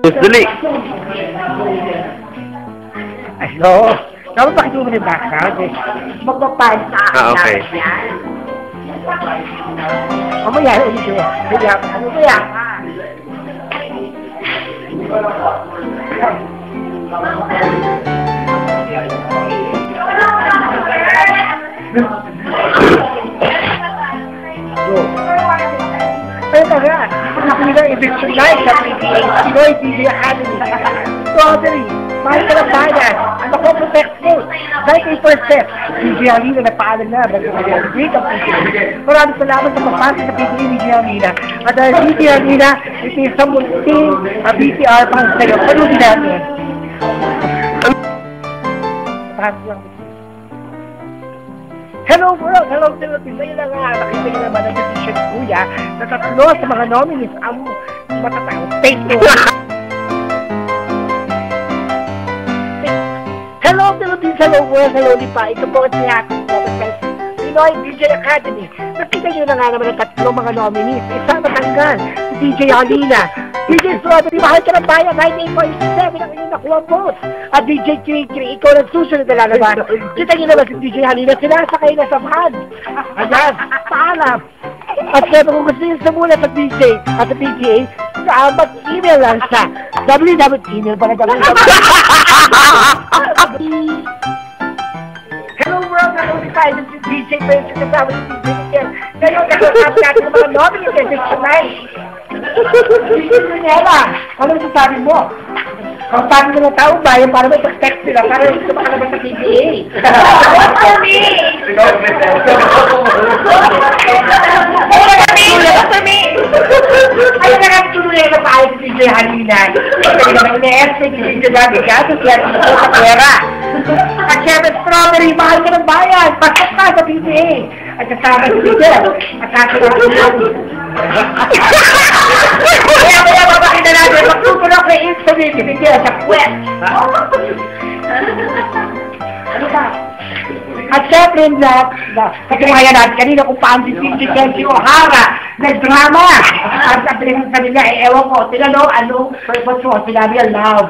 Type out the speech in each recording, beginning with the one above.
Sus, dali. Hello? Dapat pakita mo na yung background eh. Magpapahin sa akin. Okay. Mamaya, ulit ko yan. Ano ko yan? Ayun na nga. Nakita yung eviction live sa PTA. Pinoy TV Academy. Strawberry. Mahal ka ng bayan. Ano ko protect mo? 98%. DJ Alina nagpaalam na. Great ang PTA. Maraming salamat sa pagpasok sa PTA DJ Alina. At dahil DJ Alina, ito yung sa munting BTR pang sa'yo. Panunin natin. Hello world! Hello Philippines! Ngayon na nga, nakita nyo naman ang decision ni Kuya na tatlo sa mga nominees ang matatang state law. Hello Philippines! Hello world! Hello Lipa! Ito po ang siyakot ko sa Pinoy DJ Academy. Nakita nyo na nga naman ang tatlo mga nominees. Isa matanggal, si DJ Alina. DJ Strawberry, mahal ka ng bayan, 98.7 ang inyong nakuha votes. At DJ Kiri, ikaw ang susunod na lalaban. Kita nyo naman si DJ Halina, sinasakay na sa van. Ayan, paalam. At syempre kung gusto nyo sumula sa DJ at sa PTA, mag-email lang sa www. Hello world, hello Lipa, this is DJ Prince, kasama si DJ Ken. Ngayon, nagsasabi natin ng mga nominees sa Edition 9. DJ Nela, ano sasabi mo? Kung sabi mo ng tao bayan, para may protect sila, para gusto makalabas sa PTA. Vote for me! Vote for me! Ayun na nga, tuloy na tayo si DJ Halina. Kasi naman ina-estimate si DJ Gabi Gato, kaya ito sa pera. At syempre, Strawberry, mahal ka ng bayan, pasok ka sa PTA. At kasama si DJ, at kasama si DJ. Kaya mapakita natin, magtutunok na instrument si DJ sa quest. Ano ba? At syempre, katungayan natin kanina kung paano si DJ Kenji O'Hara nag-drama. At sabihin sa nila, ewan ko, tinanong anong purpose mo, sinabi ang love.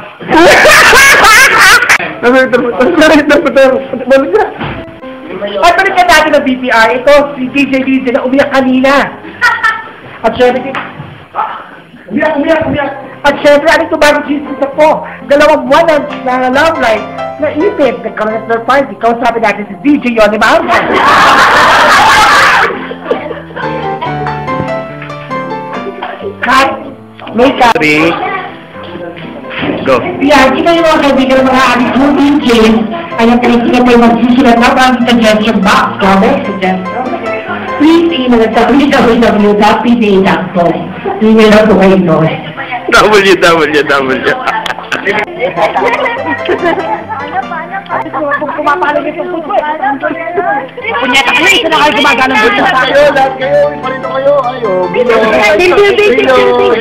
At balik ka natin ng BPR, ito si DJ DJ na umiyak kanina. At syempre, umiyak. At syempre, ano ito bago Jesus ako? 2 buwan na love life na ipit. Nagkaroon ng surprise. Ikaw sabi natin si DJ Yoni Mahamma. Cut. Makeup. 3. Go. Yan, kita yung mga kaibigan ng mga adik mo, DJ. Ayan, kaya may magsusulat na parang suggestion box. Comment, suggestion. Please email at www.pda.com. Email ako kayo doon. www. Kung kumapalo nito yung food punyeta ka na, isa na kayo gumagana ng food Kayo, lahat kayo, iparito kayo. Ayo, team building.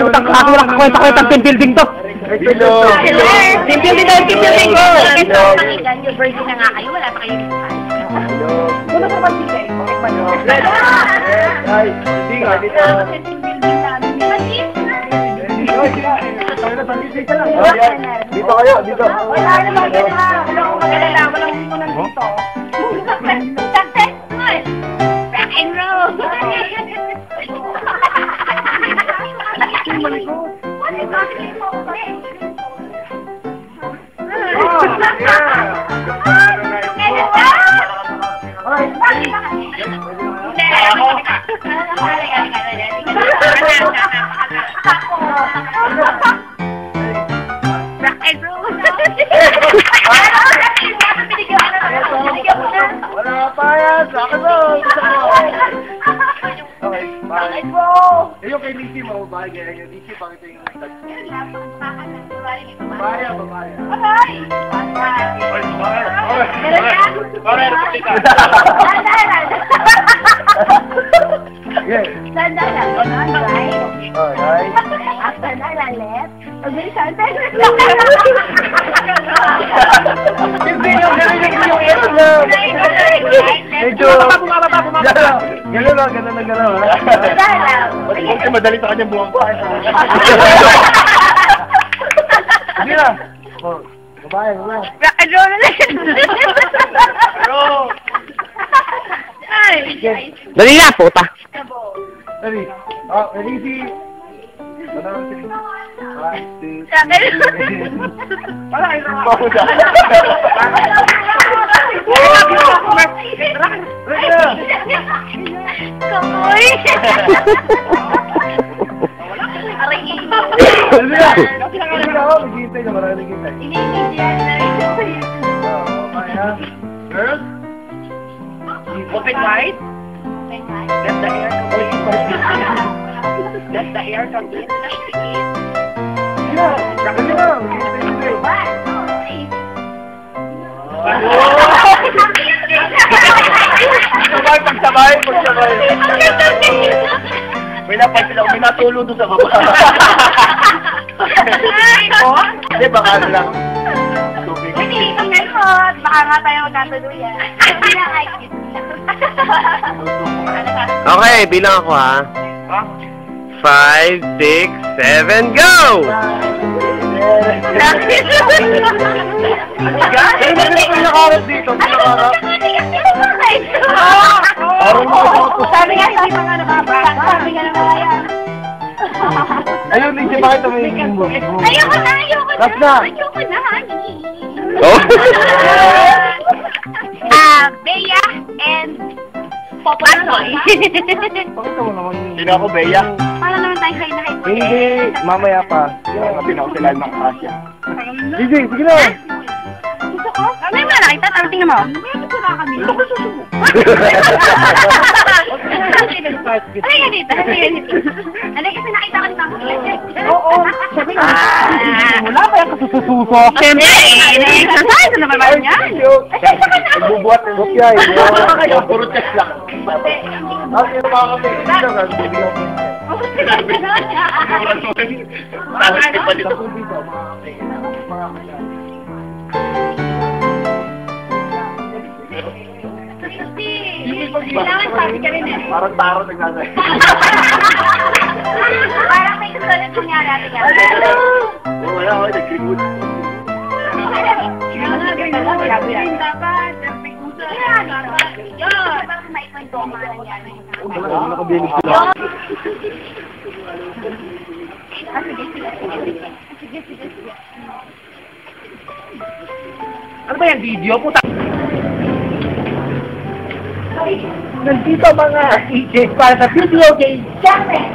Walang kakwenta-kwentang team building to. Team building ko. Ito, pakinggan nyo, birthday na nga kayo, wala pa kayo dito. Doon na naman sila eh. Ay, hindi nga, dito. Dito kayo, dito. Wala naman yan ha. Wala akong magalala. Walang hindi ko nandito. Successful! Rock and roll! Rock and roll! Wala pa yan, sa akin mo. Okay, bye. Yung kay Lizzie mo, bye kaya yung Lizzie, pakita yung touch. Babaya. Sandalan, right? Alright. After that, left. Okay, sandalan. Hindi yung ito. Medyo... Gano'n lang. Madali sa kanya buwang ko. Sige na. Oh, babae. Rock and roll na lang. Bro! Ay. Dali na, puta. Dali. Oh, ready? Ano ang sige? Wala kayo na ako dyan. Kamoy! Aray, Dali na! Dali na ako, naghihintay na, marami naghihintay. iniintindihan na rin. Girls? Open wide? Let the hair come in. Let the hair come in. Dali na! Maghihintay. Pagsabay. May napansin ako, may natulog doon sa baba. Hindi, baka ano lang. Tubig. Hindi, pag meron, baka nga tayo magkatuluyan. Hindi na kahit Okay, bilang ako ha. Ha? 5, 6, 7, go! Ay, nakaharap dito. Nakaharap. Sabi nga, hindi pa nga nakabasa. Sabi nga naman yan. Ayun, Lindsay, bakit may mo? Ayoko na. Last na. Ayoko na, honey. Oh. Bea and Popoy. Pakita mo naman yun. Sino ako, Bea? Para naman tayo kayo na kayo. Hindi, mamaya pa. Kasi na ako sila ng Asia. Lindsay, sige na. Gusto ko? May mga nakita, tama tingnan mo. Gusto na kami. Gusto ko susubo. Halika dito. Halika kasi nakita ko ni Mama. Oo. Sabi nga. Wala pa yung kasususo. Siyempre, exercise na naman ba yan? Nagbubuhat ng bukya. Puro test lang. Bakit yung mga kami? Dito ka, bibigyan ko. Bakit pa dito? Kailangan sabi ka rin eh. Parang taro nagsasay. Parang may kasalit mo niya natin yan. Wala ako, nag-greenwood. Nakabilig sila. Ano ba yung video? Puta! Nandito mga EJ para sa video game channel.